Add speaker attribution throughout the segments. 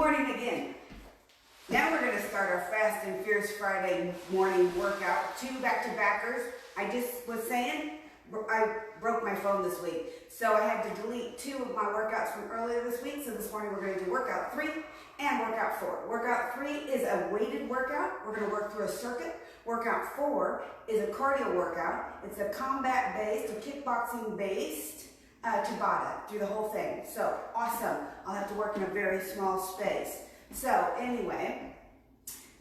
Speaker 1: morning again. Now we're going to start our Fast and Fierce Friday morning workout. 2 back-to-backers. I just was saying, I broke my phone this week, so I had to delete 2 of my workouts from earlier this week. So this morning we're going to do workout 3 and workout 4. Workout 3 is a weighted workout. We're going to work through a circuit. Workout 4 is a cardio workout. It's a combat-based, a kickboxing-based Tabata through the whole thing. So awesome. I'll have to work in a very small space. So anyway,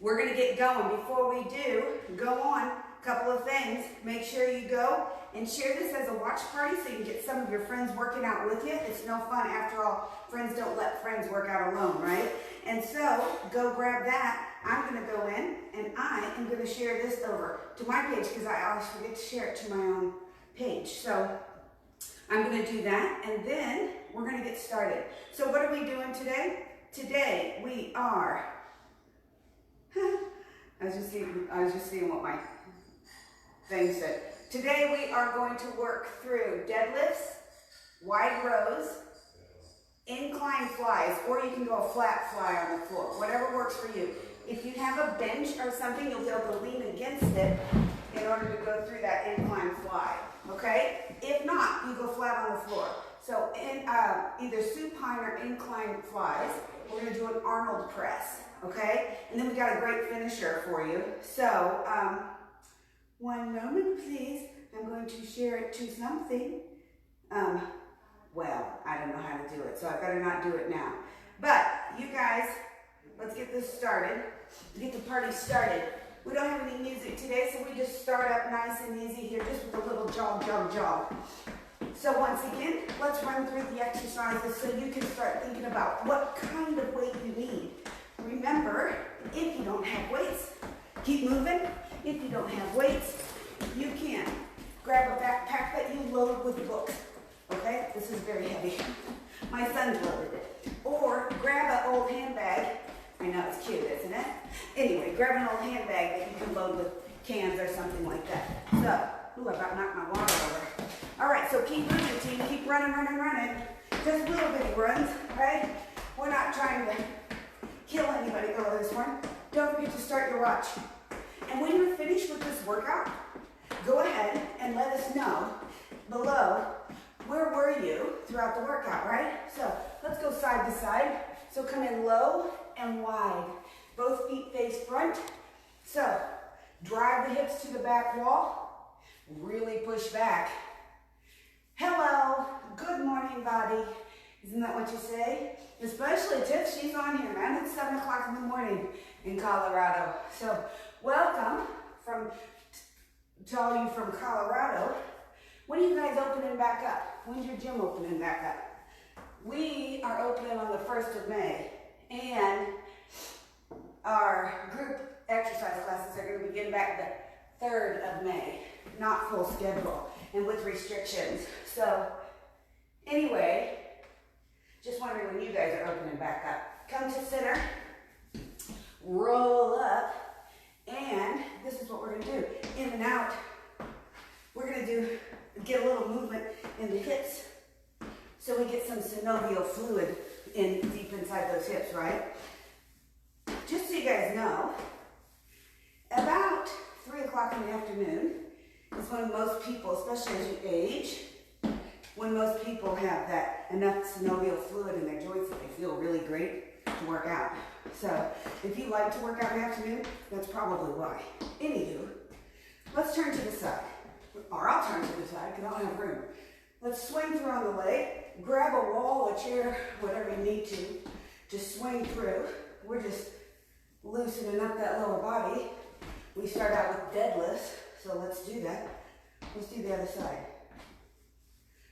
Speaker 1: we're going to get going. Before we do, go on, a couple of things. Make sure you go and share this as a watch party so you can get some of your friends working out with you. It's no fun. After all, friends don't let friends work out alone, right? And so go grab that. I'm going to go in and I am going to share this over to my page because I always forget to share it to my own page. So I'm going to do that and then we're going to get started. So what are we doing today? Today we are, I was just seeing what my thing said. Today we are going to work through deadlifts, wide rows, incline flies, or you can go a flat fly on the floor, whatever works for you. If you have a bench or something, you'll be able to lean against it in order to go through that incline fly, okay? If not, you go flat on the floor. So in either supine or incline flies, we're going to do an Arnold press, okay? And then we got a great finisher for you. So one moment, please. I'm going to share it to something. Well, I don't know how to do it, so I better not do it now. But you guys, let's get this started. Get the party started. We don't have any music today, so we just start up nice and easy here, just with a little jog, jog, jog. So once again, let's run through the exercises so you can start thinking about what kind of weight you need. Remember, if you don't have weights, keep moving. If you don't have weights, you can grab a backpack that you load with books. Okay, this is very heavy. My son's loaded it. Or grab an old handbag. I know it's cute, isn't it? Anyway, grab an old handbag that you can load with cans or something like that. So, ooh, I about knocked my water over. All right, so keep moving, team. Keep running, running, running. Just little bitty runs, right? We're not trying to kill anybody over this one. Don't forget to start your watch. And when you're finished with this workout, go ahead and let us know below where were you throughout the workout, right? So let's go side to side. So come in low and wide. Both feet face front. So drive the hips to the back wall. Really push back. Hello, good morning, body. Isn't that what you say? Especially Tiff, she's on here, man. It's 7 o'clock in the morning in Colorado. So welcome to all you from Colorado. When are you guys opening back up? When's your gym opening back up? We are opening on the 1st of May, and our group exercise classes are going to begin back the 3rd of May, not full schedule and with restrictions. So anyway, just wondering when you guys are opening back up. Come to center, roll up, and this is what we're going to do. In and out. We're going to get a little movement in the hips so we get some synovial fluid in deep inside those hips, right? Just so you guys know, about 3 o'clock in the afternoon is when most people, especially as you age, when most people have that enough synovial fluid in their joints that they feel really great to work out. So if you like to work out in the afternoon, that's probably why. Anywho, let's turn to the side. Or I'll turn to the side because I don't have room. Let's swing through on the leg. Grab a wall, a chair, whatever you need to swing through. We're just loosening up that lower body. We start out with deadlifts, so let's do that. Let's do the other side.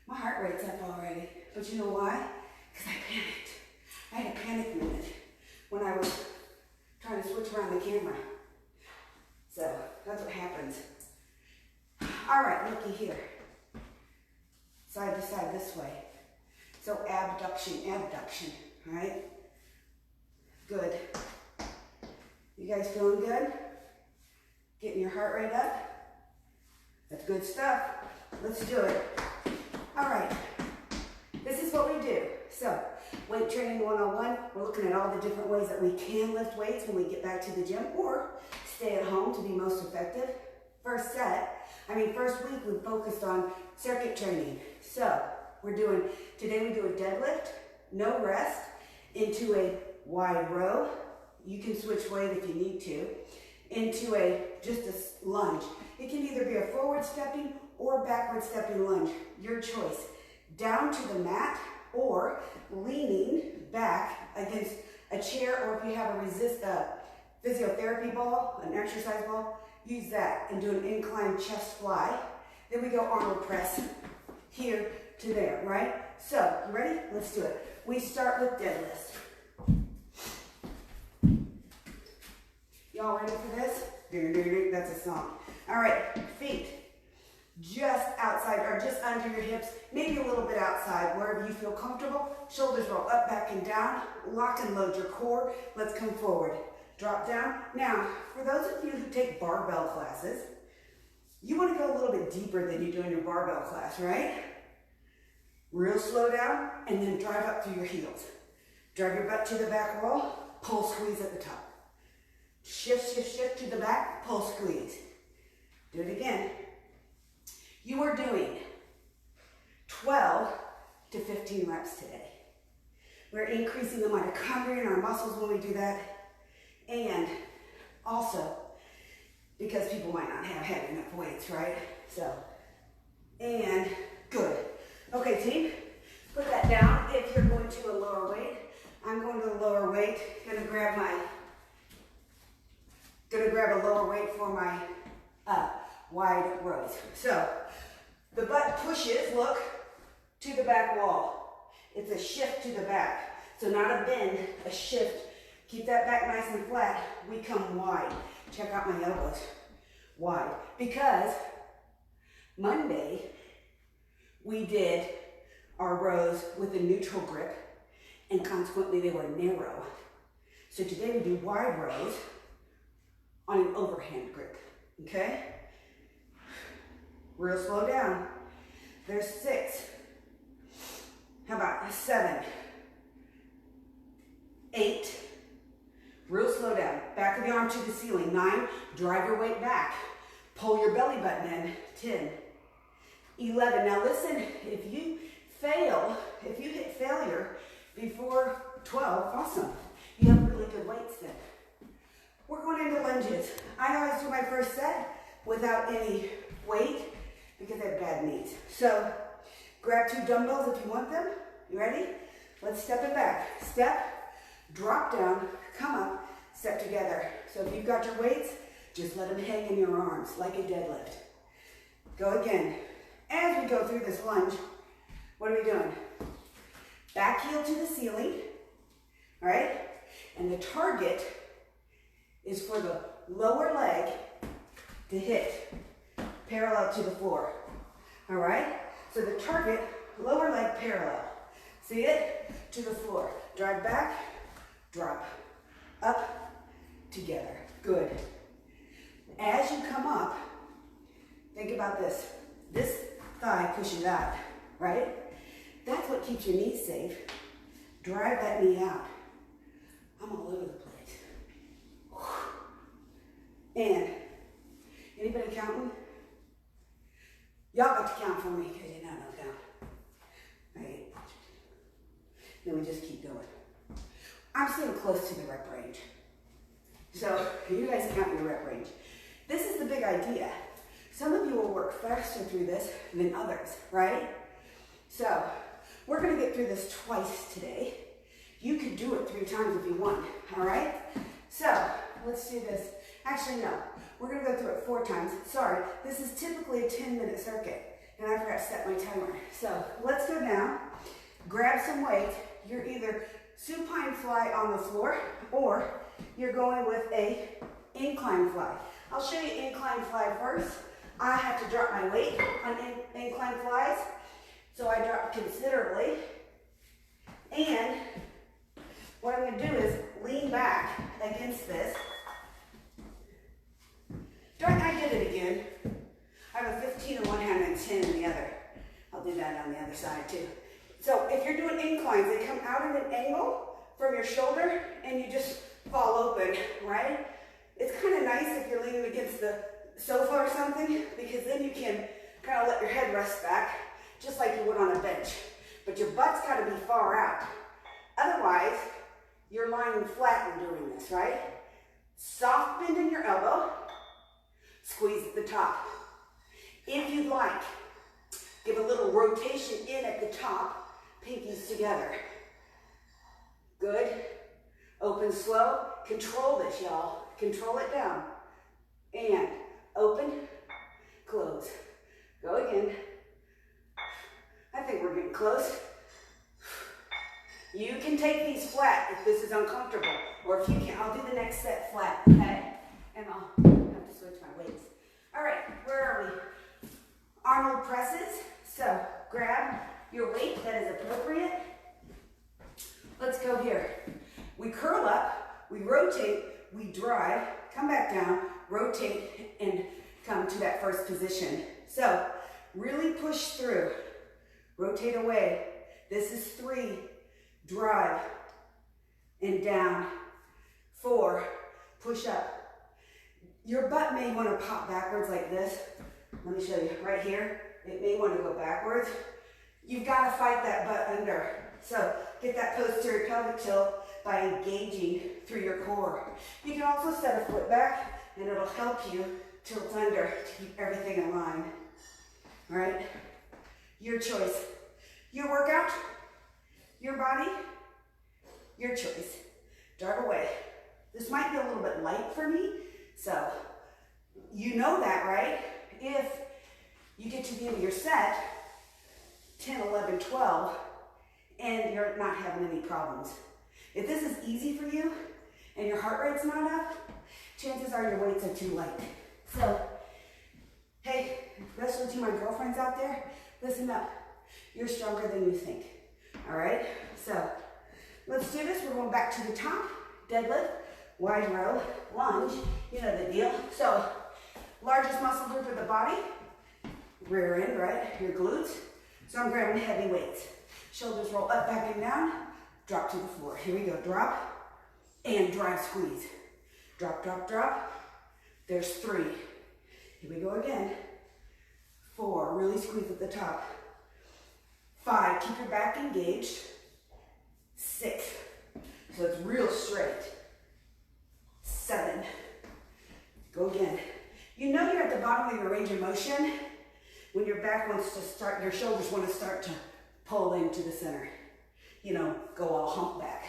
Speaker 1: My heart rate's up already, but you know why? Because I panicked. I had a panic minute when I was trying to switch around the camera. So that's what happens. All right, looky here. Side to side this way. So abduction, abduction, all right? Good. You guys feeling good? Getting your heart rate up? That's good stuff. Let's do it. All right. This is what we do. So Weight Training 101. We're looking at all the different ways that we can lift weights when we get back to the gym or stay at home to be most effective. First week we focused on circuit training. So today we do a deadlift, no rest, into a wide row. You can switch weight if you need to, into just a lunge. It can either be a forward stepping or backward stepping lunge, your choice. Down to the mat or leaning back against a chair, or if you have a physiotherapy ball, an exercise ball, use that and do an incline chest fly. Then we go Arnold press here to there, right? So, you ready? Let's do it. We start with deadlift. Y'all ready for this? That's a song. All right, feet just outside or just under your hips, maybe a little bit outside, wherever you feel comfortable. Shoulders roll up, back, and down. Lock and load your core. Let's come forward. Drop down. Now, for those of you who take barbell classes, you want to go a little bit deeper than you do in your barbell class, right? Real slow down, and then drive up through your heels. Drive your butt to the back wall, pull, squeeze at the top. Shift, shift, shift to the back, pull, squeeze. Do it again. You are doing 12 to 15 reps today. We're increasing the mitochondria in our muscles when we do that. And also, because people might not have heavy enough weights, right? So, and good. Okay, team, put that down. If you're going to a lower weight, I'm going to a lower weight. Gonna grab a lower weight for my wide rows. So, the butt pushes, look, to the back wall. It's a shift to the back. So not a bend, a shift. Keep that back nice and flat. We come wide. Check out my elbows. Wide. Because Monday, we did our rows with a neutral grip, and consequently they were narrow. So today we do wide rows on an overhand grip, okay? Real slow down. There's 6. How about 7, 8. Real slow down. Back of the arm to the ceiling. 9. Drive your weight back. Pull your belly button in. 10. 11. Now listen, if you hit failure before 12, awesome. You have really good weights then. We're going into lunges. I always do my first set without any weight because I have bad knees. So grab 2 dumbbells if you want them. You ready? Let's step it back. Step, drop down, come up, step together. So if you've got your weights, just let them hang in your arms like a deadlift. Go again. As we go through this lunge, what are we doing? Back heel to the ceiling, all right? And the target is for the lower leg to hit parallel to the floor, all right? So the target, lower leg parallel. See it? To the floor. Drive back, drop, up, together. Good. As you come up, think about this. This thigh pushes out, right? That's what keeps your knees safe. Drive that knee out. I'm all over the place. And anybody counting? Y'all got to count for me because you know no count. Right? Then we just keep going. I'm staying close to the rep range. So you guys count your rep range. This is the big idea. Some of you will work faster through this than others, right? So we're going to get through this twice today. You could do it 3 times if you want, all right? So let's do this. Actually, no. We're going to go through it 4 times. Sorry, this is typically a 10-minute circuit, and I forgot to set my timer. So let's go down, grab some weight. You're either supine fly on the floor, or you're going with a incline fly. I'll show you incline fly first. I have to drop my weight on incline flies, so I drop considerably. And what I'm going to do is lean back against this. I did it again. I have a 15 in one hand and 10 in the other. I'll do that on the other side too. So if you're doing inclines, they come out at an angle from your shoulder and you just fall open, right? It's kind of nice if you're leaning against the sofa or something, because then you can kind of let your head rest back, just like you would on a bench. But your butt's got to be far out. Otherwise, you're lying flat and doing this, right? Soft bend in your elbow, squeeze at the top. If you'd like, give a little rotation in at the top, pinkies together. Good. Open slow. Control this, y'all. Control it down. And open, close. Go again. I think we're getting close. You can take these flat if this is uncomfortable, or if you can't, I'll do the next set flat, okay? And I'll have to switch my weights. All right, where are we? Arnold presses. So grab your weight that is appropriate. Let's go here. We curl up, we rotate, we drive, come back down, rotate, and come to that first position. So really push through. Rotate away. This is 3. Drive and down. 4. Push up. Your butt may want to pop backwards like this. Let me show you. Right here. It may want to go backwards. You've got to fight that butt under. So get that posterior pelvic tilt by engaging through your core. You can also set a foot back and it'll help you tilt under to keep everything in line. All right? Your choice. Your workout, your body, your choice. Drive away. This might be a little bit light for me, so you know that, right? If you get to the end of your set, 10, 11, 12, and you're not having any problems. If this is easy for you and your heart rate's not up, chances are your weights are too light. So, hey, especially to my girlfriends out there, listen up. You're stronger than you think. All right? So, let's do this. We're going back to the top. Deadlift, wide row, lunge. You know the deal. So, largest muscle group of the body, rear end, right? Your glutes. So, I'm grabbing heavy weights. Shoulders roll up, back, and down. Drop to the floor. Here we go. Drop and drive, squeeze. Drop, drop, drop. There's 3. Here we go again. 4. Really squeeze at the top. 5, keep your back engaged. 6, so it's real straight. 7, go again. You know you're at the bottom of your range of motion when your back wants to start, your shoulders want to start to pull into the center. You know, go all humpback.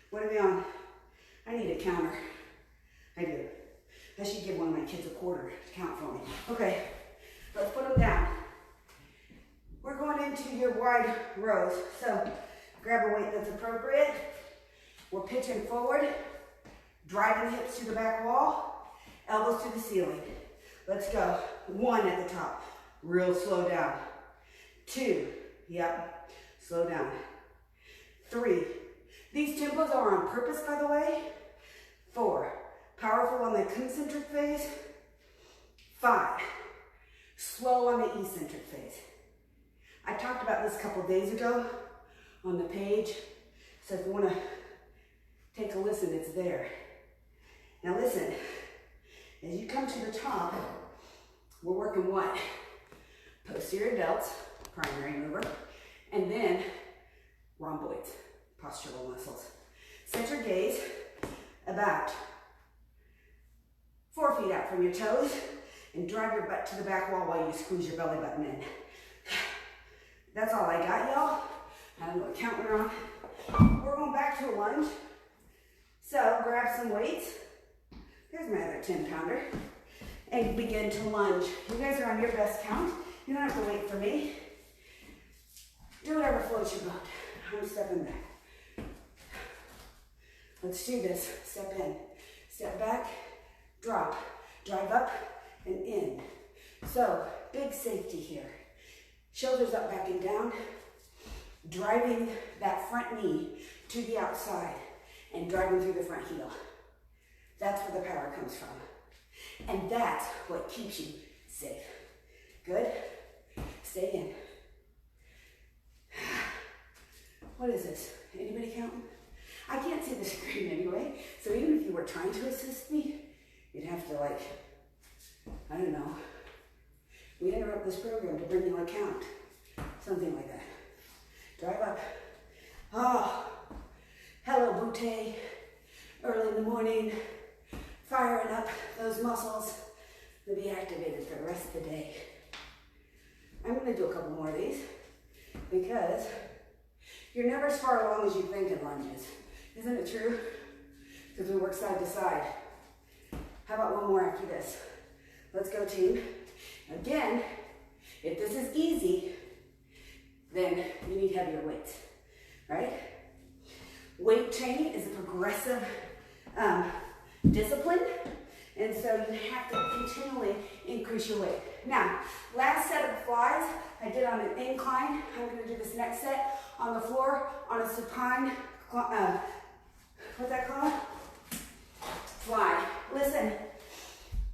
Speaker 1: What are we on? I need a counter. I do. I should give one of my kids a quarter to count for me. Okay. Let's put them down. We're going into your wide rows. So grab a weight that's appropriate. We're pitching forward, driving the hips to the back wall, elbows to the ceiling. Let's go. 1 at the top. Real slow down. 2. Yep. Slow down. 3. These tempos are on purpose, by the way. 4. Powerful on the concentric phase. 5. Slow on the eccentric phase. I talked about this a couple days ago on the page, so if you want to take a listen, it's there. Now listen, as you come to the top, we're working what? Posterior delts, primary mover, and then rhomboids, postural muscles. Set your gaze about 4 feet out from your toes, and drive your butt to the back wall while you squeeze your belly button in. That's all I got, y'all. I don't know what count we're on. We're going back to a lunge. So grab some weights. There's my other 10-pounder. And begin to lunge. You guys are on your best count. You don't have to wait for me. Do whatever floats your boat. I'm stepping back. Let's do this. Step in. Step back. Drop. Drive up. And in. So, big safety here. Shoulders up, back, and down. Driving that front knee to the outside and driving through the front heel. That's where the power comes from. And that's what keeps you safe. Good? Stay in. What is this? Anybody counting? I can't see the screen anyway, so even if you were trying to assist me, you'd have to like, I don't know. We interrupt this program to bring you a count. Something like that. Drive up. Oh, hello, Butte. Early in the morning, firing up those muscles to be activated for the rest of the day. I'm going to do a couple more of these because you're never as far along as you think in lunges. Isn't it true? Because we work side to side. How about one more after this? Let's go, team. Again, if this is easy, then you need heavier weights, right? Weight training is a progressive discipline, and so you have to continually increase your weight. Now, last set of flies I did on an incline. I'm going to do this next set on the floor on a supine, what's that called? Fly. Listen,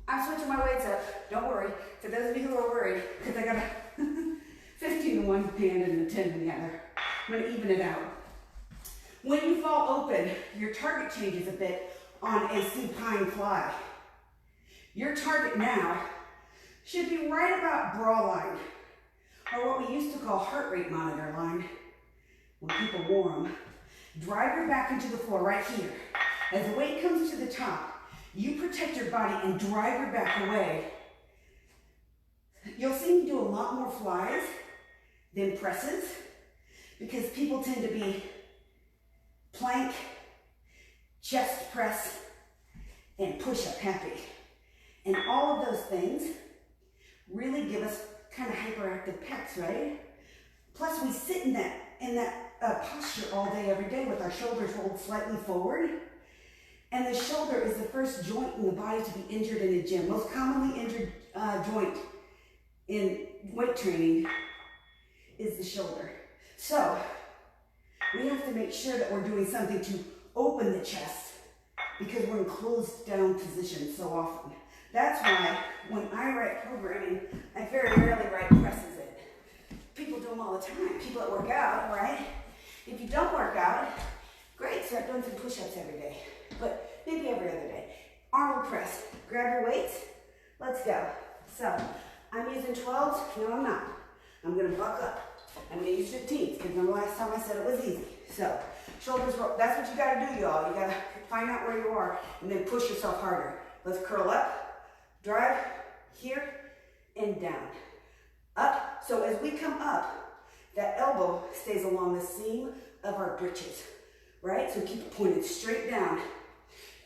Speaker 1: I'm switching my weights up. Don't worry. For those of you who are worried, because I got a 15 in one hand and a 10 in the other. I'm going to even it out. When you fall open, your target changes a bit on a supine fly. Your target now should be right about bra line, or what we used to call heart rate monitor line when people wore them. Drive your back into the floor right here. As the weight comes to the top, you protect your body and drive your back away. You'll see me do a lot more flies than presses because people tend to be plank, chest press, and push-up happy. And all of those things really give us kind of hyperactive pecs, right? Plus we sit in that posture all day, every day with our shoulders rolled slightly forward. And the shoulder is the first joint in the body to be injured in a gym. Most commonly injured joint in weight training is the shoulder. So we have to make sure that we're doing something to open the chest because we're in closed down position so often. That's why when I write programming, I very rarely write presses in. People do them all the time. People that work out, right? If you don't work out, great, start doing some push-ups every day. But maybe every other day. Arnold press. Grab your weights. Let's go. So I'm using 12s. No, I'm not. I'm going to buck up. I'm going to use 15s because remember last time I said it was easy. So shoulders roll. That's what you got to do, y'all. You got to find out where you are and then push yourself harder. Let's curl up, drive, here, and down. Up. So as we come up, that elbow stays along the seam of our britches, right? So keep it pointed straight down.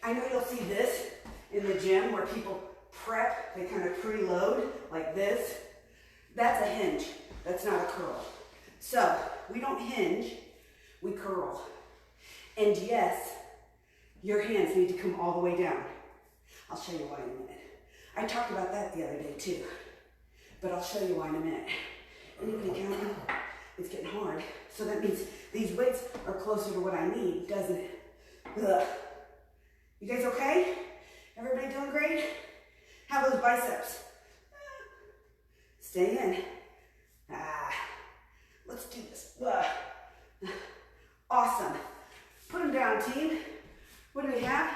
Speaker 1: I know you'll see this in the gym where people prep, they kind of preload like this. That's a hinge. That's not a curl. So we don't hinge, we curl. And yes, your hands need to come all the way down. I'll show you why in a minute. I talked about that the other day too, but I'll show you why in a minute. Anybody counting? It's getting hard. So that means these weights are closer to what I need, doesn't it? Ugh. You guys okay? Everybody doing great? How are those biceps? Stay in. Let's do this. Awesome. Put them down, team. What do we have?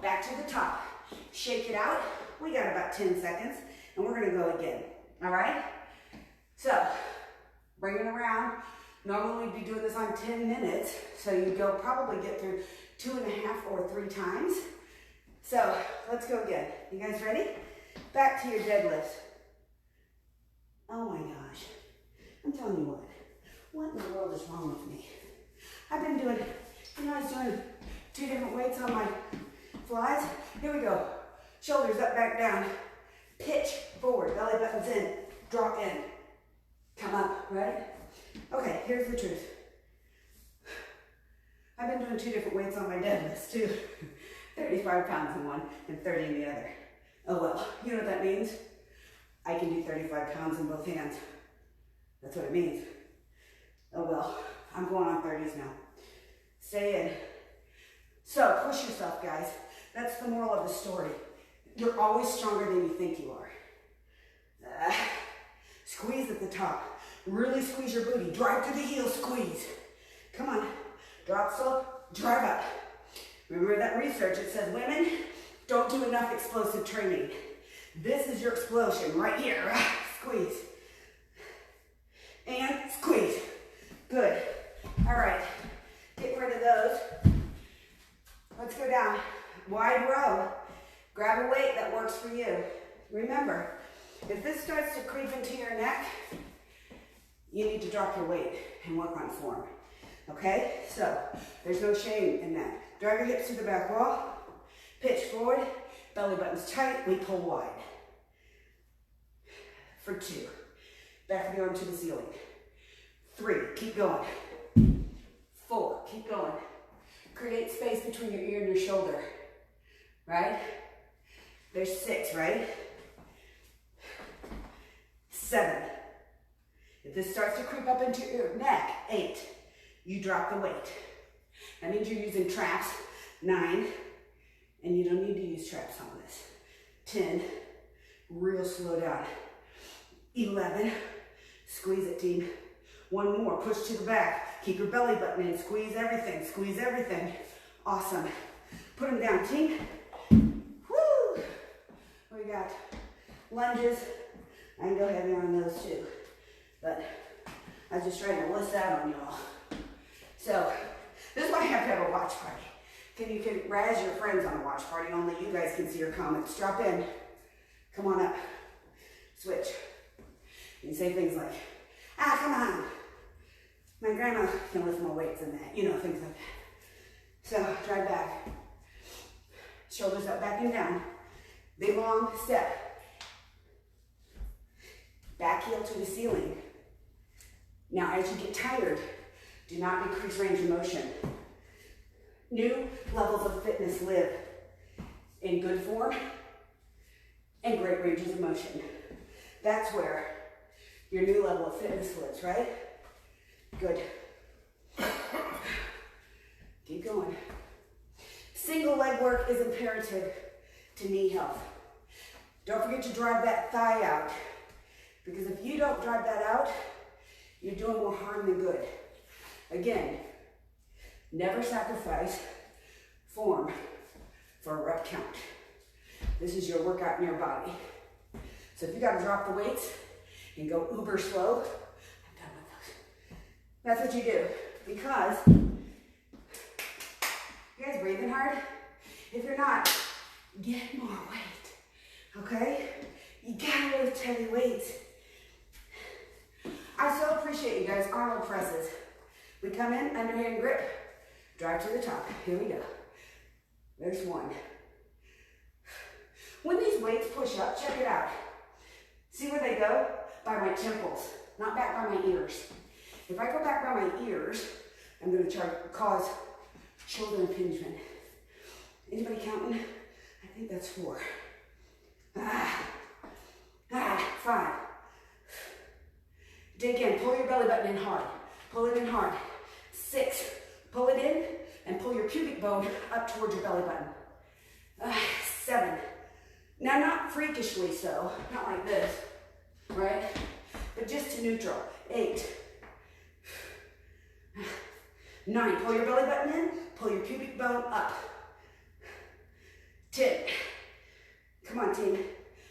Speaker 1: Back to the top. Shake it out. We got about 10 seconds, and we're going to go again. All right? So, bring it around. Normally we'd be doing this on 10 minutes, so you go probably get through 2.5 or 3 times. So let's go again. You guys ready? Back to your deadlifts. Oh my gosh. I'm telling you what in the world is wrong with me? I've been doing, I was doing 2 different weights on my flies. Here we go. Shoulders up, back down. Pitch forward, belly buttons in, drop in. Come up, right? Okay, here's the truth. I've been doing 2 different weights on my deadlifts too. 35 pounds in one and 30 in the other. Oh well, you know what that means? I can do 35 pounds in both hands. That's what it means. Oh well, I'm going on 30s now. Stay in. So push yourself, guys. That's the moral of the story. You're always stronger than you think you are. Squeeze at the top. Really squeeze your booty. Drive through the heels, squeeze. Come on. Drop slow, drive up. Remember that research, it says women don't do enough explosive training. This is your explosion right here. Squeeze. And squeeze. Good. All right. Get rid of those. Let's go down. Wide row. Grab a weight that works for you. Remember, if this starts to creep into your neck, you need to drop your weight and work on form. Okay? So, there's no shame in that. Drive your hips to the back wall. Pitch forward. Belly button's tight. We pull wide. For 2. Back of the arm to the ceiling. 3. Keep going. 4. Keep going. Create space between your ear and your shoulder. Right? There's 6, right? 7. If this starts to creep up into your neck, 8. You drop the weight. That means you're using traps. 9. And you don't need to use traps on this. 10. Real slow down. 11. Squeeze it, team. 1 more. Push to the back. Keep your belly button in. Squeeze everything. Squeeze everything. Awesome. Put them down, team. Woo! We got lunges. I can go heavy on those too. But I was just trying to list out on y'all. So, this is why I have to have a watch party. You can razz your friends on a watch party. Only you guys can see your comments. Drop in. Come on up. Switch. You say things like, ah, come on. My grandma can lift more weights than that. You know, things like that. So, drive back. Shoulders up, back and down. Big long step. Back heel to the ceiling. Now, as you get tired, do not decrease range of motion. New levels of fitness live in good form and great ranges of motion. That's where your new level of fitness lives, right? Good. Keep going. Single leg work is imperative to knee health. Don't forget to drive that thigh out, because if you don't drive that out, you're doing more harm than good. Again, never sacrifice form for a rep count. This is your workout in your body. So if you gotta drop the weights and go uber slow, I'm done with those. That's what you do. Because, you guys breathing hard? If you're not, get more weight, okay? You gotta lift heavy weights. I so appreciate you guys, Arnold presses. We come in, underhand grip, drive to the top. Here we go. There's 1. When these weights push up, check it out. See where they go? By my temples, not back by my ears. If I go back by my ears, I'm going to cause shoulder impingement. Anybody counting? I think that's 4. 5. Dig in, pull your belly button in hard. Pull it in hard. 6, pull it in and pull your pubic bone up towards your belly button. 7, now not freakishly so, not like this, right? But just to neutral. 8, 9, pull your belly button in, pull your pubic bone up. 10, come on team,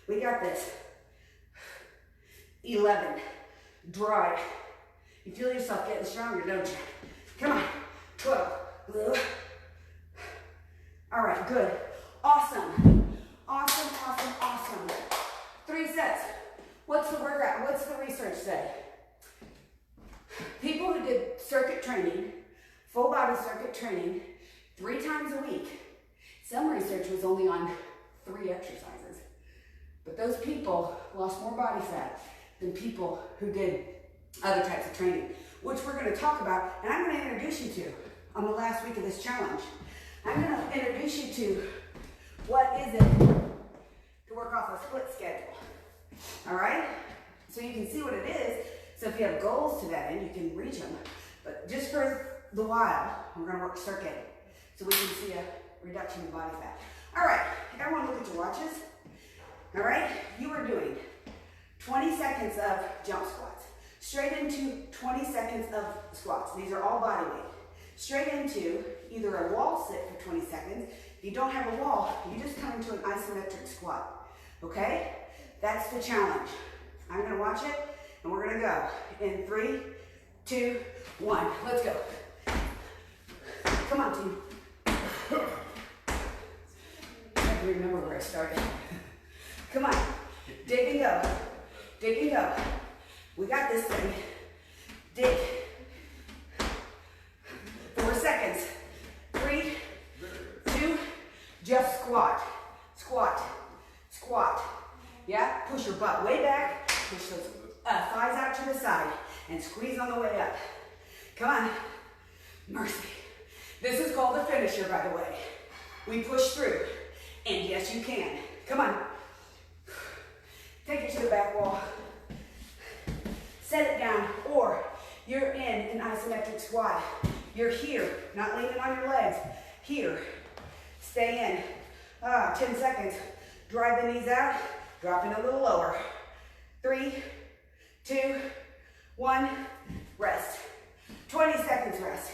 Speaker 1: we got this. 11, drive. You feel yourself getting stronger, don't you? Come on. 12. All right, good. Awesome. Awesome, awesome, awesome. 3 sets. What's the workout? What's the research say? People who did circuit training, full body circuit training, 3 times a week. Some research was only on 3 exercises. But those people lost more body fat than people who did other types of training, which we're going to talk about, and I'm going to introduce you to on the last week of this challenge. I'm going to introduce you to what is it to work off a split schedule. All right? So you can see what it is. So if you have goals to that end, you can reach them. But just for the while, we're going to work circuit so we can see a reduction in body fat. All right, everyone look at your watches. All right, you are doing 20 seconds of jump squats. Straight into 20 seconds of squats. These are all body weight. Straight into either a wall sit for 20 seconds. If you don't have a wall, you just come into an isometric squat. Okay? That's the challenge. I'm gonna watch it and we're gonna go in 3, 2, 1. Let's go. Come on, team. I have to remember where I started. Come on. Dig and go. Dig and go. We got this thing. Dig. 4 seconds. 3, 2, just squat. Squat. Squat. Yeah? Push your butt way back. Push those thighs out to the side. And squeeze on the way up. Come on. Mercy. This is called the finisher, by the way. We push through. And yes, you can. Come on. Take it to the back wall. Set it down. Or you're in an isometric squat. You're here, not leaning on your legs. Here. Stay in. 10 seconds. Drive the knees out. Dropping a little lower. 3, 2, 1. Rest. 20 seconds rest.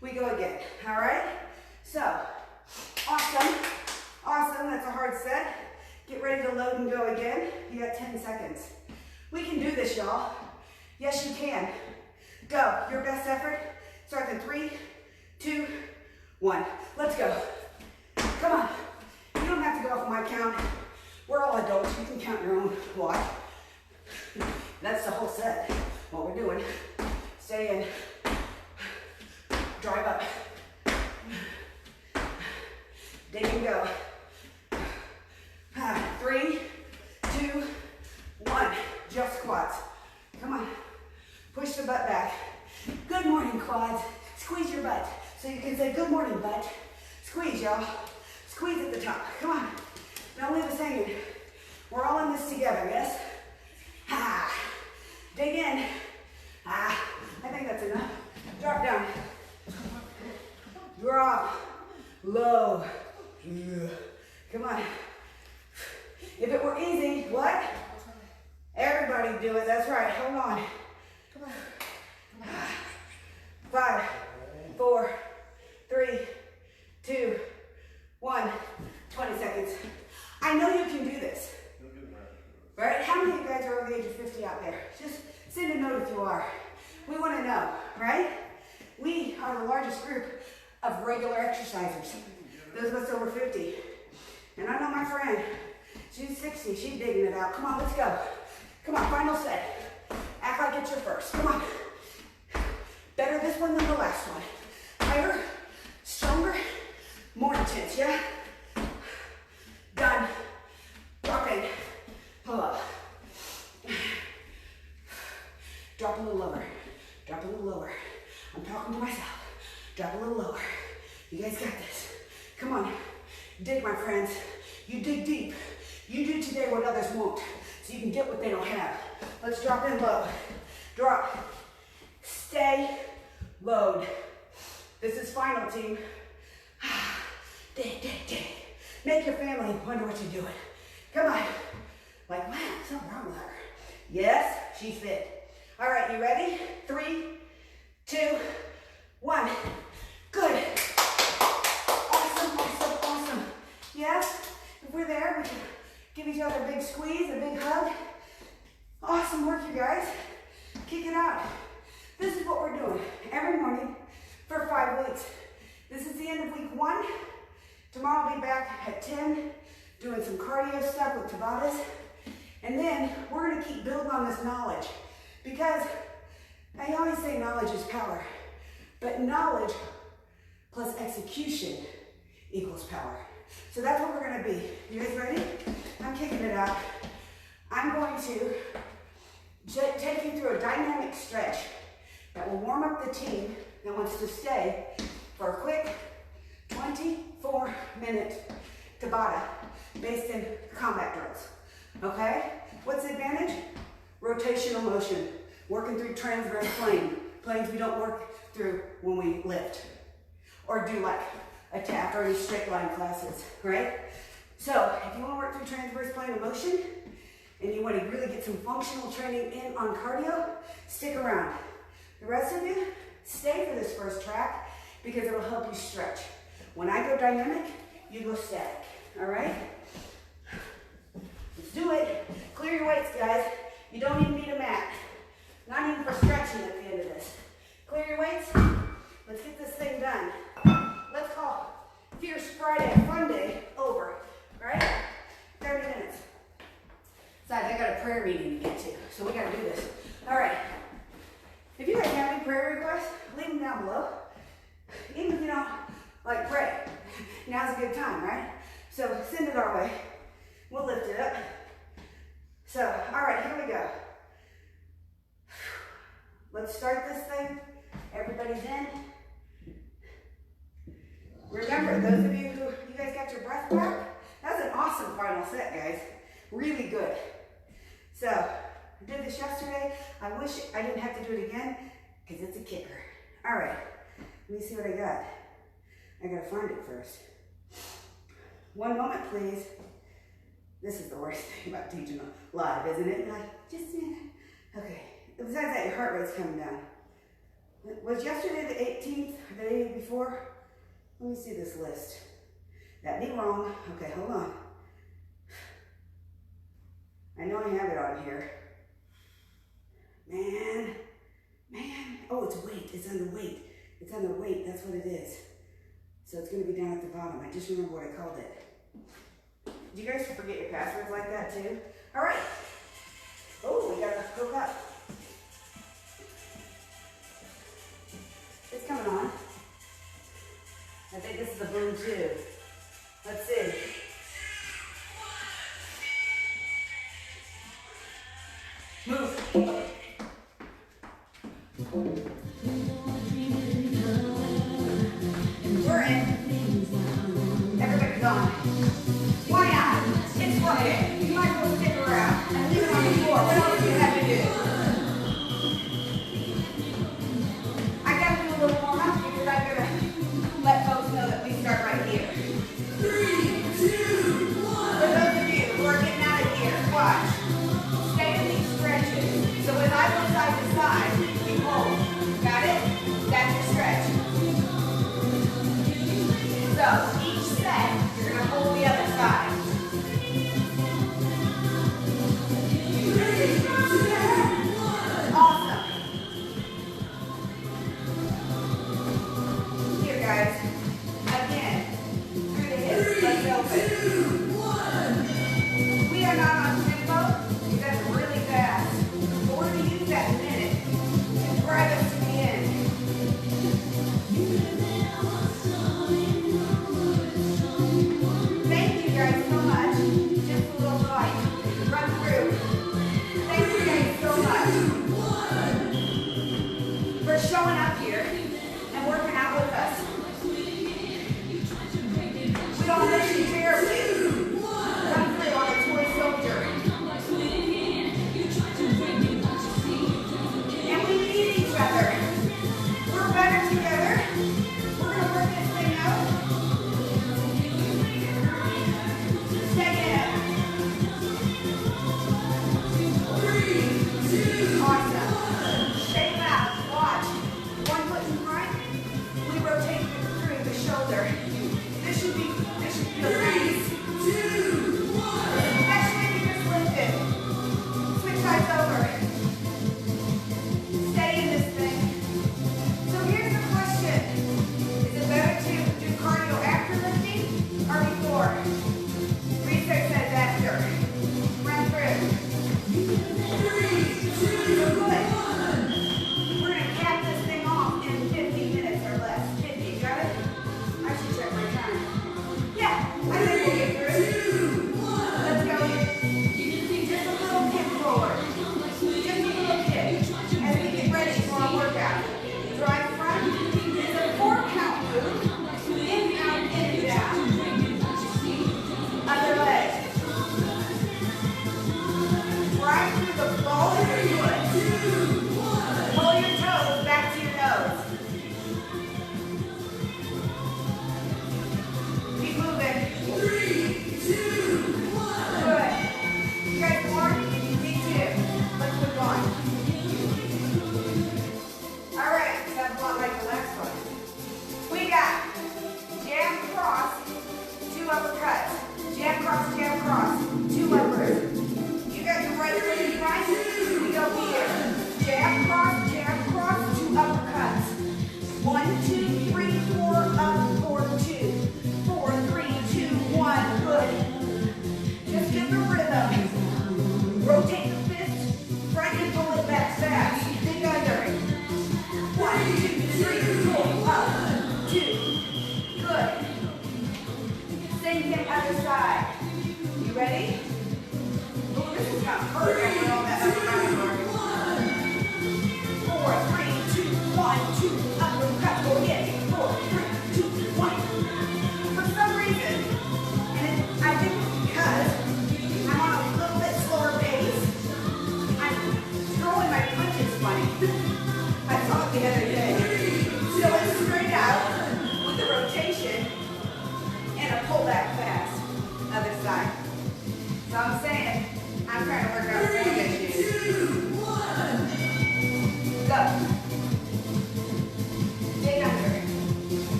Speaker 1: We go again. All right? So, awesome. Awesome. That's a hard set. Get ready to load and go again. You got 10 seconds. We can do this, y'all. Yes, you can. Go. Your best effort. Starts in 3, 2, 1. Let's go. Come on. You don't have to go off my count. We're all adults. You can count your own watch. That's the whole set. What we're doing. Stay in. Drive up. Dig and go. 3, 2, 1. Just squats. Come on. Push the butt back. Good morning, quads. Squeeze your butt. So you can say, good morning, butt. Squeeze, y'all. Squeeze at the top. Come on. Don't leave us hanging. We're all in this together, yes? Ha. Dig in. I think that's enough. Drop down. Drop. Low. Come on. If it were easy, what? Everybody do it. That's right. Hold on. Come on. 5, 4, 3, 2, 1. 20 seconds. I know you can do this. Right? How many of you guys are over the age of 50 out there? Just send a note if you are. We want to know, right? We are the largest group of regular exercisers. Those of us over 50. And I know my friend, she's 60, she's digging it out. Come on, let's go. Come on, final set. Act like it's your first. Come on. Better this one than the last one. Higher, stronger, more intense, yeah? Done. Drop in. Pull up. Drop a little lower. Drop a little lower. I'm talking to myself. Drop a little lower. You guys got this. Come on. Dig, my friends. You dig deep. You do today what others won't, so you can get what they don't have. Let's drop in low. Drop. Stay. Load. This is final, team. Dig, dig, dig. Make your family wonder what you're doing. Come on. Like, wow, something wrong with her. Yes, she's fit. All right, you ready? 3, 2, 1. Good. Awesome, awesome, awesome. Yes, if we're there, we can give each other a big squeeze, a big hug. Awesome work, you guys. Kick it out. This is what we're doing every morning for 5 weeks. This is the end of week 1. Tomorrow I'll be back at 10, doing some cardio stuff with Tabatas. And then we're gonna keep building on this knowledge, because I always say knowledge is power, but knowledge plus execution equals power. So that's what we're gonna be. You guys ready? I'm kicking it out. I'm going to take you through a dynamic stretch that will warm up the team that wants to stay for a quick 24-minute Tabata based in combat drills. Okay? What's the advantage? Rotational motion. Working through transverse plane. Planes we don't work through when we lift. Or do like a tap or any straight line classes, right? So, if you want to work through transverse plane of motion, and you want to really get some functional training in on cardio, stick around. The rest of you, stay for this first track because it'll help you stretch. When I go dynamic, you go static, all right? Let's do it. Clear your weights, guys. You don't even need a mat. Not even for stretching at the end of this. Clear your weights. Let's get this thing done. Let's call Fierce Friday, Fun Day, over, right? 30 minutes. Besides, I got a prayer meeting to get to, so we got to do this. All right. If you guys have any prayer requests, leave them down below. Even if you don't like pray, now's a good time, right? So send it our way. We'll lift it up. So, all right, here we go. Let's start this thing. Everybody's in. Remember, those of you guys got your breath back, that was an awesome final set, guys. Really good. So, I did this yesterday. I wish I didn't have to do it again because it's a kicker. All right, let me see what I got. I gotta find it first. One moment, please. This is the worst thing about teaching live, isn't it? You're like, just a minute. Okay. Besides that, your heart rate's coming down. Was yesterday the 18th, the day before? Let me see this list. That'd be wrong. Okay, hold on. I know I have it on here. Man. Oh, it's weight. It's under weight. It's under weight. That's what it is. So it's going to be down at the bottom. I just remember what I called it. Do you guys forget your passwords like that too? All right. Oh, we got to hook up. It's coming on. I think this is the boom too. Let's see. Move. We're in. Everybody's on. Why not? It's Friday. You might as well stick around and leave it on the floor. What else do you have to do? I gotta do a little warm up because I'm gonna let folks know that we start right here.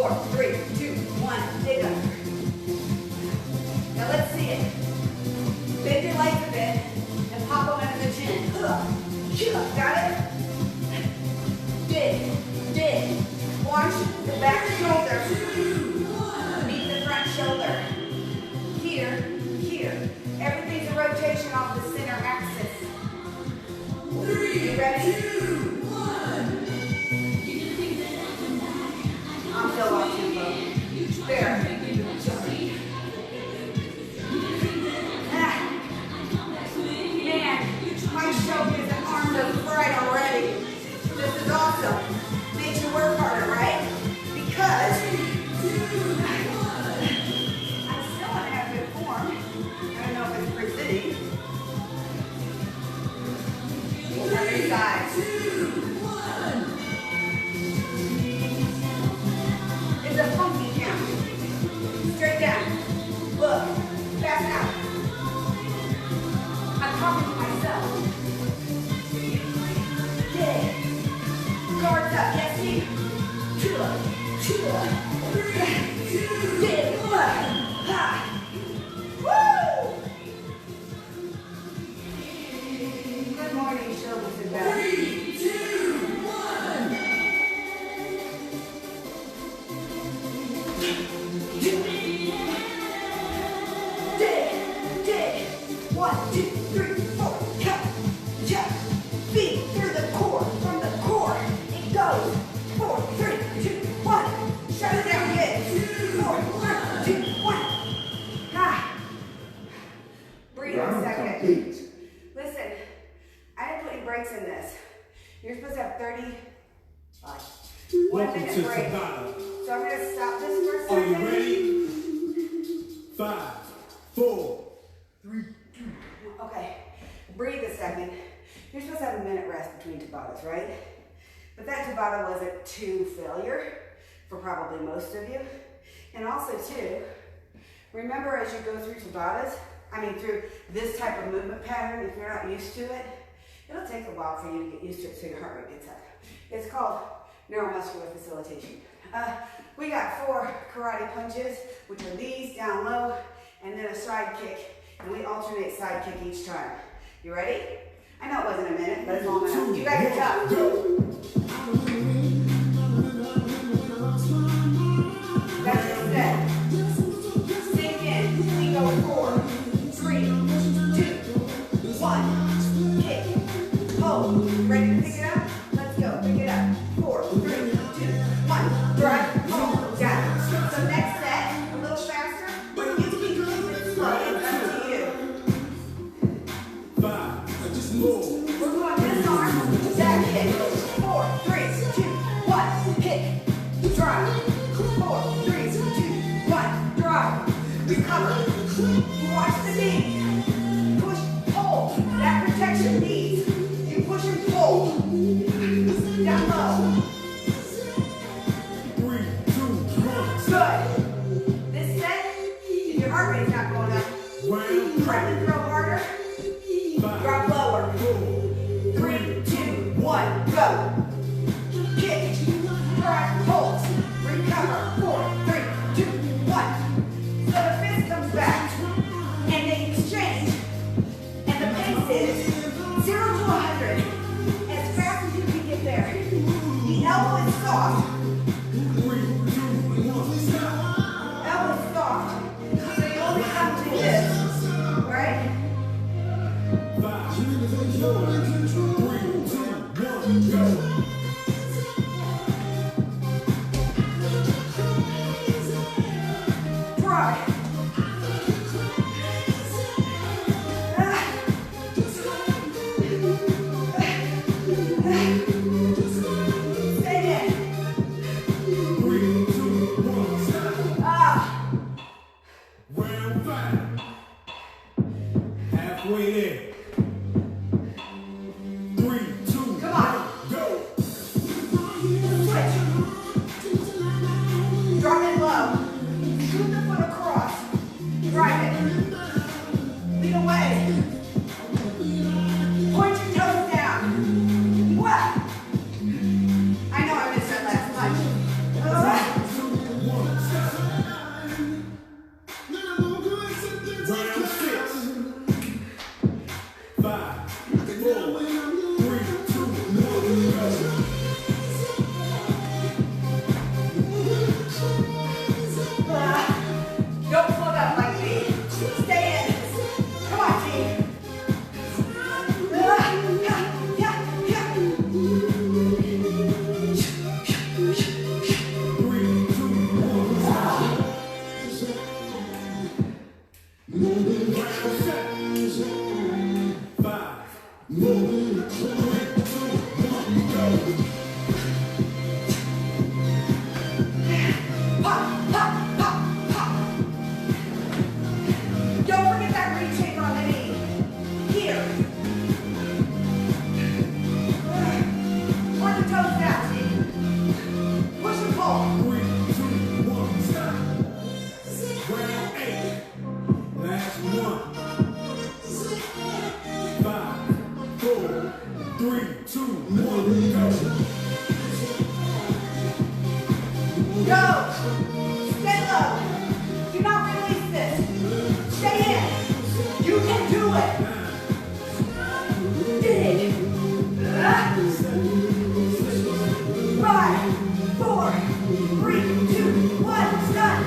Speaker 1: 4, 3, 2, 1. Dig up. Now let's see it. Bend your legs a bit and pop them into the chin. Got it? Dig, dig. Watch the back shoulder meet the front shoulder. Here, here. Everything's a rotation off the center axis. 3, you ready? 2, 1. I'm still off tempo. There. Man, my shoulders and arms are fried already. This is awesome. Makes you work harder, right? Because I still want to have good form. I don't know if it's presenting. Other side. It's a funky count. Straight down. Look. Fast out. I'm talking to myself. Dig. Guards up. Yes, see? Dig. Ha. Woo! Good morning, shoulders and back. 3, 2, 1. Dig. 1, 2, 3, 4. Cut. Jump. Feet through the core. From the core, it goes. 4, 3, 2, 1. Shut it down, kids. 4, 3, 2, 1. Ha. Breathe a second. Listen, I didn't put any breaks in this. You're supposed to have 35. 1 minute break. Tabata. So I'm going to stop this for a second.
Speaker 2: Are you ready? 5, 4, 3, 2.
Speaker 1: Okay, breathe a second. You're supposed to have a minute rest between Tabatas, right? But that Tabata was a 2 failure for probably most of you. And also too, remember as you go through Tabatas, through this type of movement pattern, if you're not used to it, it'll take a while for you to get used to it so your heart rate gets up. It's called neuromuscular facilitation. We got 4 karate punches, which are these, down low, and then a side kick, and we alternate side kick each time. You ready? I know it wasn't a minute, but it's long enough. You guys are tough. That's what it said. Sink in. We go 4, 3, 2, 1. Kick. Hold. Ready to pick it up? Let's go. Pick it up. 4, 3, 2, 1. Drive. Hold. Down. So next set, a little faster. But you keep moving slow. It's up to you.
Speaker 2: 5, 4.
Speaker 1: We're going this arm. That kick. 4, 3, 2, 1. Kick. Drive. 4, 3, 2, 1. Drive. Recover. Watch the knee. Push, pull. That protection needs. You push and pull. Down low.
Speaker 2: 3, 2, 1.
Speaker 1: Good. This set, if your heart rate's not going up, try to throw harder.
Speaker 2: 5,
Speaker 1: Drop lower. 3, 2, 1. Go. Kick. Drive. Hold. Recover. 4, 3, 2, 1. So the fist comes back. And they exchange. And the pace is 0 to 100. As fast as you can get there. The elbow is soft.
Speaker 2: 3, 2, 1.
Speaker 1: Elbow is soft. So you only have to do this. Right?
Speaker 2: 5, 4, 3, 2, 1. Go.
Speaker 1: Drive. Stay in.
Speaker 2: 3, 2, 1. Round 5. Halfway there. 3, 2,
Speaker 1: Come on.
Speaker 2: go.
Speaker 1: Switch. Drop it low. Scoot the foot across. Drive it. Lead away. Point your toes down. What? I know I missed that last punch. Stay low. Do not release this. Stay in. You can do it. Did it. 5, 4, 3, 2, 1. It's done.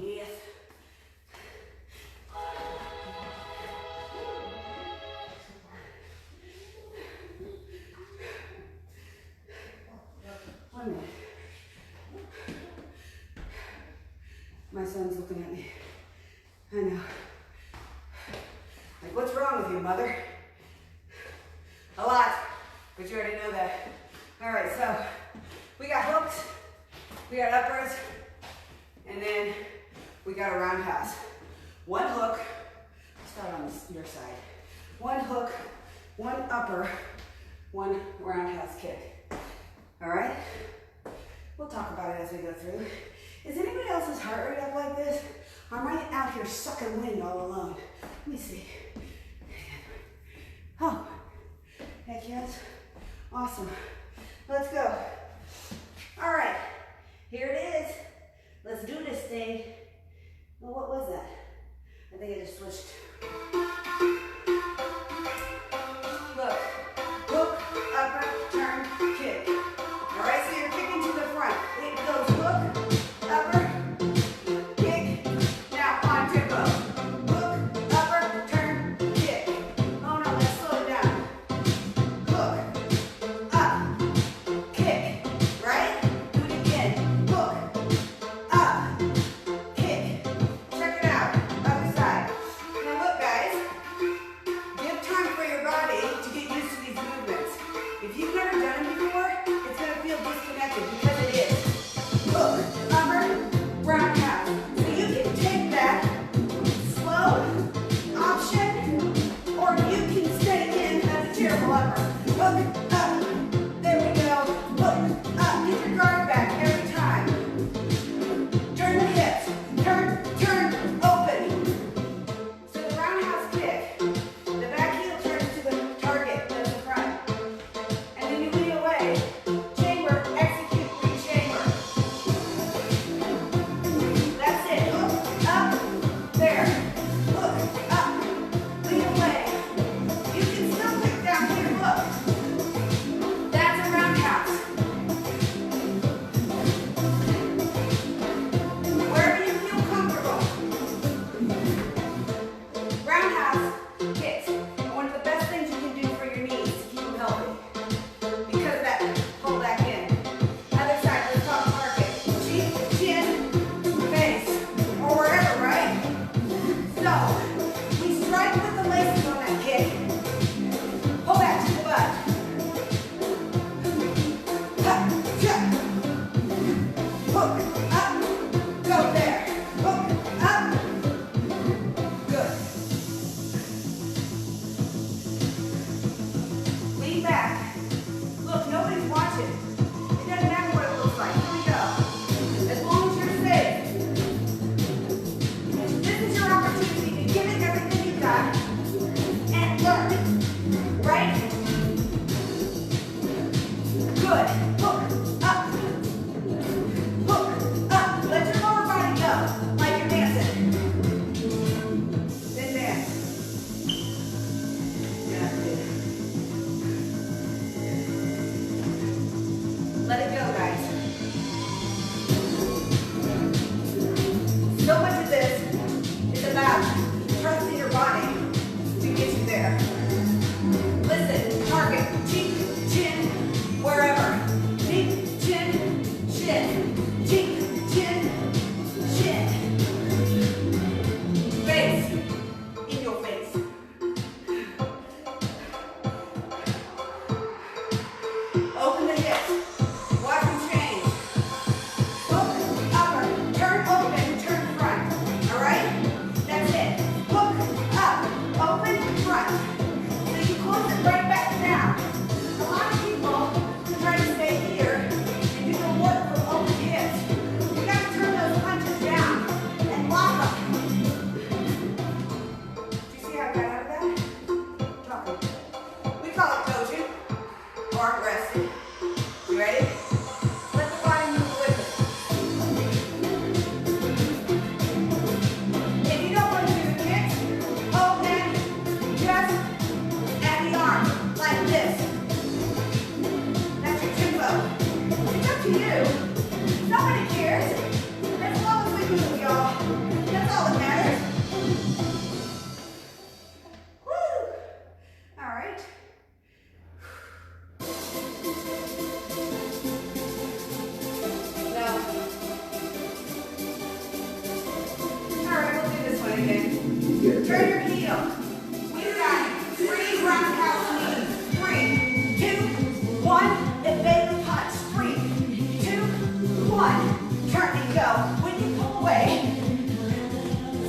Speaker 1: Yes. One minute. My son's looking at me. I know. Like, what's wrong with you, mother? A lot, but you already know that. All right, so we got hooks, we got uppers, and then we got a roundhouse. One hook, start on your side. One hook, one upper, one roundhouse kick. All right? We'll talk about it as we go through. Is anybody else's heart rate up like this? Or am I out here sucking wind all alone? Let me see. Oh, heck yes. Awesome. Let's go. All right, here it is. Let's do this thing. Well, what was that? I think I just switched. Look, hook, upper, turn, kick. All right, so you're kicking to the front. It goes hook, upper, kick. Now on tempo. Hook, upper, turn, kick. Oh no, let's slow it down. Hook, up, kick. Right? Do it again. Hook, up, kick. Check it out. Other side. Now look back. heel. We've got 3 roundhouse knees. 3, 2, 1. Evade the punch. 3, 2, 1. Turn and go. When you pull away,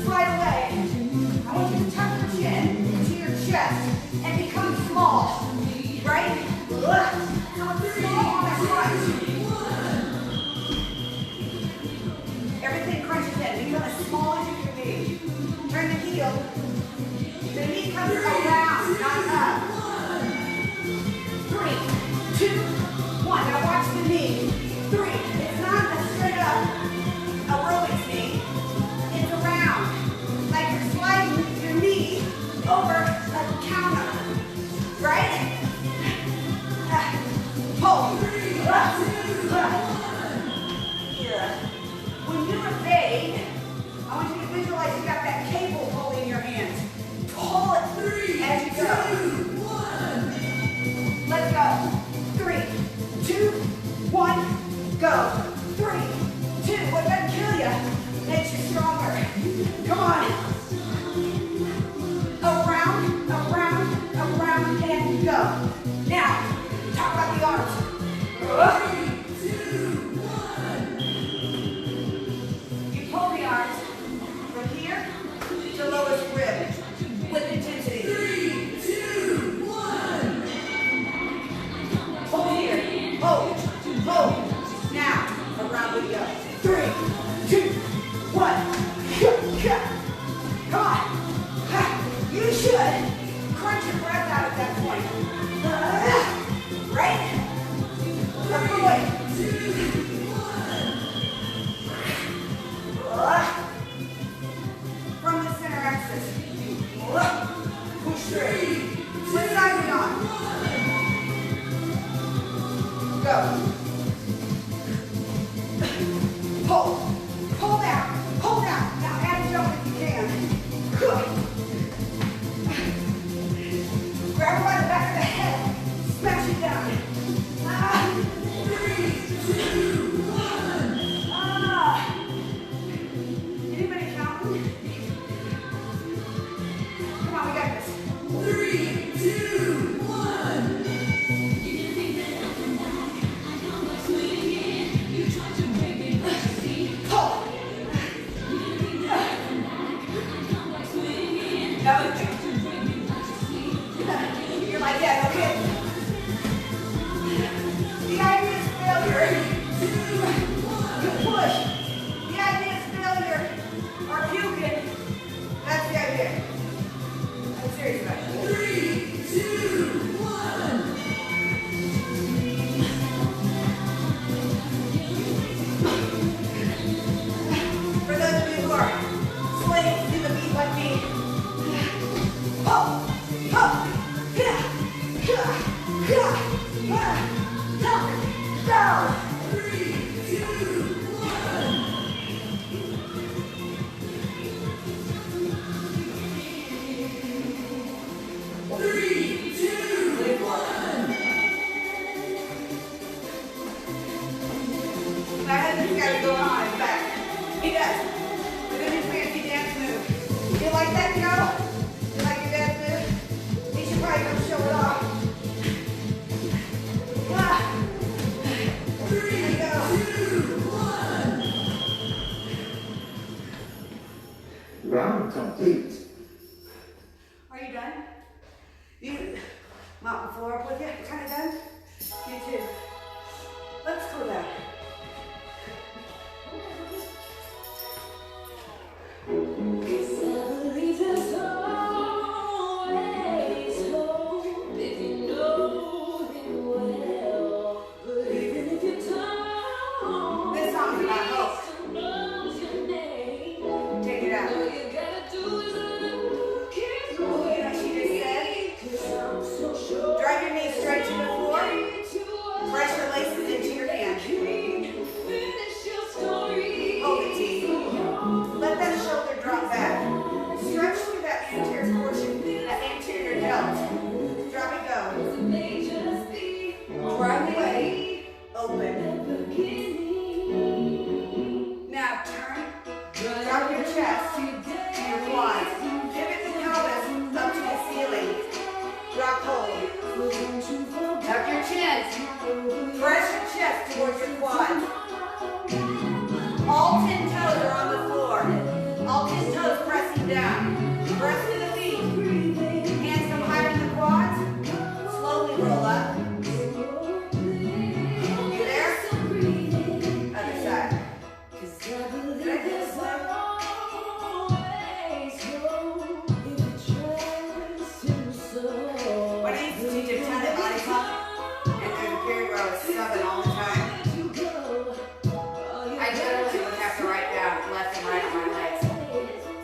Speaker 1: slide away. I want you to tuck your chin to your chest and become small. Right? Come small on a crunch. Everything crunches in. Become as small as you can be. Turn the heel. The knee comes around, not up. 3, 2, 1. Now watch the knee. 3. It's not a straight up aerobics knee. It's around. Like you're sliding your knee over a counter. Right? Pull. When you evade, I want you to visualize you got that cable pulling in your hands. Pull it as you go. 2, 1. Let's go. 3, 2, 1. Go. 3, 2. What doesn't kill you makes you stronger. Come on. Around, around, around, and go. Now, talk about the arms. 3, 2, 1. You pull the arms from here to lowest rib with intensity. 3, 2, 1. Hold here. Hold. Hold. Now, around we go. 3, 2, 1. Come on. You should crunch your breath out at that point. Right? Avoid. 2, 1. From the center axis. Push through. What side are we on? Go. Pull. Pull down. Pull down. Now add jump if you can. Grab her by the back of the head. Smash it down. 3, 2, 1. Anybody counting? Come on, we got this. 3, 2, 1. Pull. You're like that, okay? The idea is failure. You push. The idea is failure or puking. That's the idea. I'm serious about it. 3, 2, 1. For those of you who are slaves to the beat like me, pull, pull, yeah, yeah, yeah, down. 3, 2, 1. 3, 2, 1. My husband's got to go on his back. He does. With his fancy dance move. You like that, Joe? You like your dance move? He should probably come show it off. 3, 2, 1.
Speaker 2: Round complete.
Speaker 1: Are you done? You mop the floor up with you? Kind of done? Me too. Let's go back. This song's about hope. Take it out. chest towards your quads. All 10 toes are on the floor. All 10 toes pressing down. Press to the feet. Hands come higher than the quads. Slowly roll up. You there? Other side. Did I get this way? When I used to teach a ton of body pump, and there's a period where I was subbing all the time, I literally would have to write down left and right on my legs.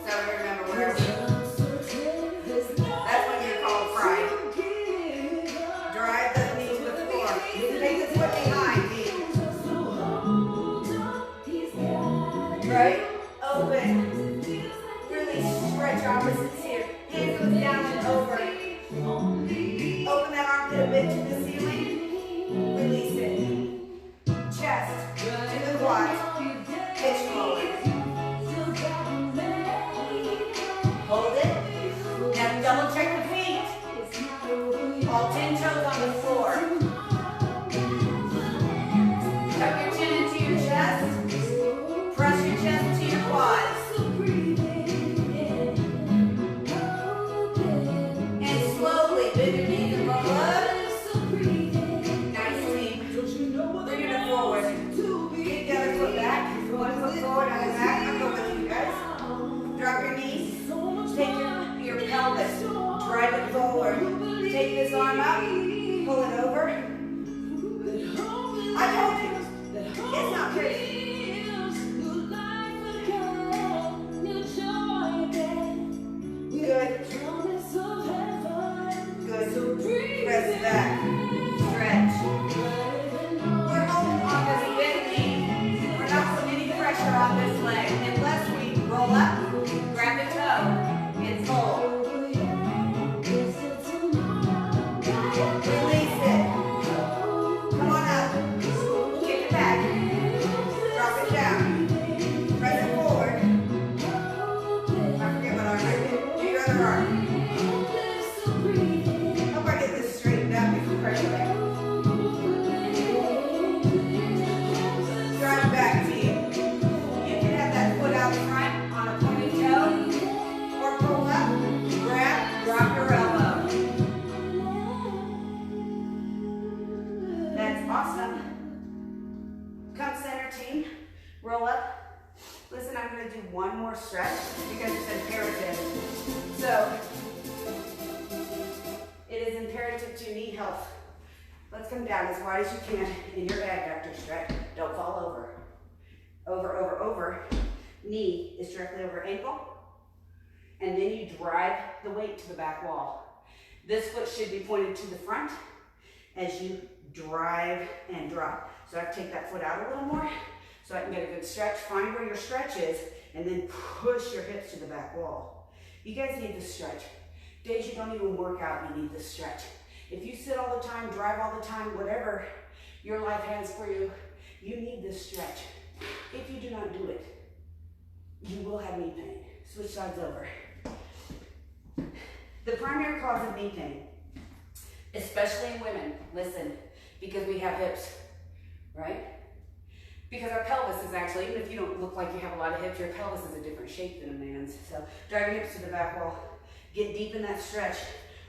Speaker 1: So I remember where that's when you're called fried. Drive the knee to the floor. Take the foot behind me. Right? Open. Really stretch opposites here. Hands goes down and over. Open that armpit a bit to the ceiling. Release it. Chest to the quads. Pitch forward. Hold it. Now double check the feet. All 10 toes on the floor. Tuck your chin into your chest. Press your chest to your quads. And slowly bend your knees and roll up. Nicely. Bring it forward. Kick the other foot back. One foot forward on the back. I'll go with you guys. Drop your knees. Take your pelvis. Drive it forward. Take this arm up. Pull it over. I told you. It's not pretty. Good. Good. Press back. Stretch. We're holding on this big knee. We're not putting any pressure on this leg unless we roll up, grab the toe, and pull. Release it. Come on up. Kick it back. Drop it down. Press it forward. I forget what arm I did. Do your other arm. Hope I get this straightened up before pressure back. Drive back, team. You can have that foot out front on a pointed toe, or pull up, grab, drop your elbow. That's awesome. Come center, team. Roll up. Listen, I'm going to do one more stretch because it's imperative. So, it is imperative to knee health. Let's come down as wide as you can in your adductor stretch. Don't fall over. Over, over, over. Knee is directly over ankle. And then you drive the weight to the back wall. This foot should be pointed to the front as you drive and drop. So I have to take that foot out a little more so I can get a good stretch. Find where your stretch is and then push your hips to the back wall. You guys need this stretch. Days you don't even work out, you need this stretch. If you sit all the time, drive all the time, whatever your life has for you, you need this stretch. If you do not do it, you will have knee pain. Switch sides over. The primary cause of knee pain, especially in women, listen, because we have hips, right? Because our pelvis is actually, even if you don't look like you have a lot of hips, your pelvis is a different shape than a man's. So drive your hips to the back wall. Get deep in that stretch.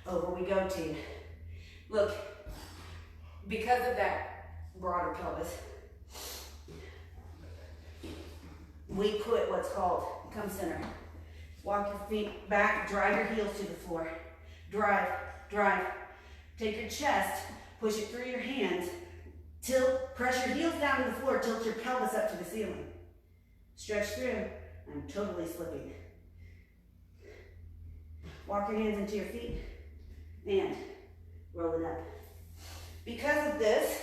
Speaker 1: Over we go, team. Look, because of that broader pelvis, we put what's called, come center. Walk your feet back, drive your heels to the floor. Drive, drive. Take your chest, push it through your hands, tilt, press your heels down to the floor, tilt your pelvis up to the ceiling. Stretch through. I'm totally slipping. Walk your hands into your feet and roll it up. Because of this,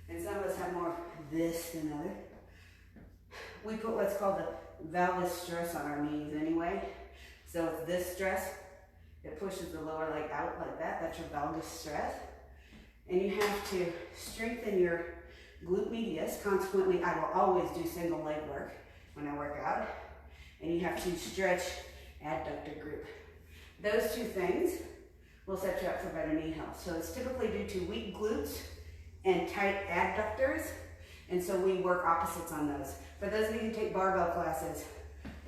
Speaker 1: and some of us have more of this than other, we put what's called the valgus stress on our knees anyway. So it's this stress. It pushes the lower leg out like that. That's your valgus stress. And you have to strengthen your glute medius. Consequently, I will always do single leg work when I work out. And you have to stretch adductor group. Those two things will set you up for better knee health. So it's typically due to weak glutes and tight adductors. And so we work opposites on those. For those of you who take barbell classes,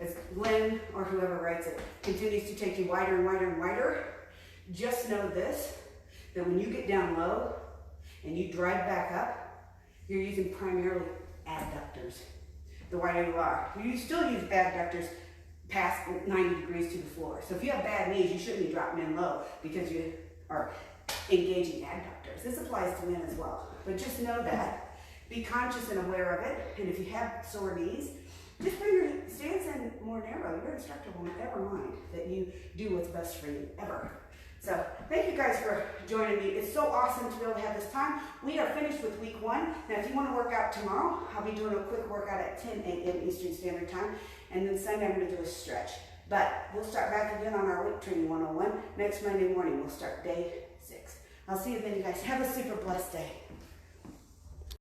Speaker 1: as Lynn or whoever writes it continues to take you wider and wider and wider, just know this, that when you get down low and you drive back up, you're using primarily adductors. The wider you are. You still use adductors past 90 degrees to the floor. So if you have bad knees, you shouldn't be dropping in low because you are engaging adductors. This applies to men as well. But just know that. Be conscious and aware of it. And if you have sore knees, just bring your stance in more narrow. Your instructor will never mind that you do what's best for you, ever. So thank you guys for joining me. It's so awesome to be able to have this time. We are finished with week 1. Now if you want to work out tomorrow, I'll be doing a quick workout at 10 a.m. Eastern Standard Time. And then Sunday I'm going to do a stretch. But we'll start back again on our weight training 101. Next Monday morning we'll start day 6. I'll see you then, you guys. Have a super blessed day.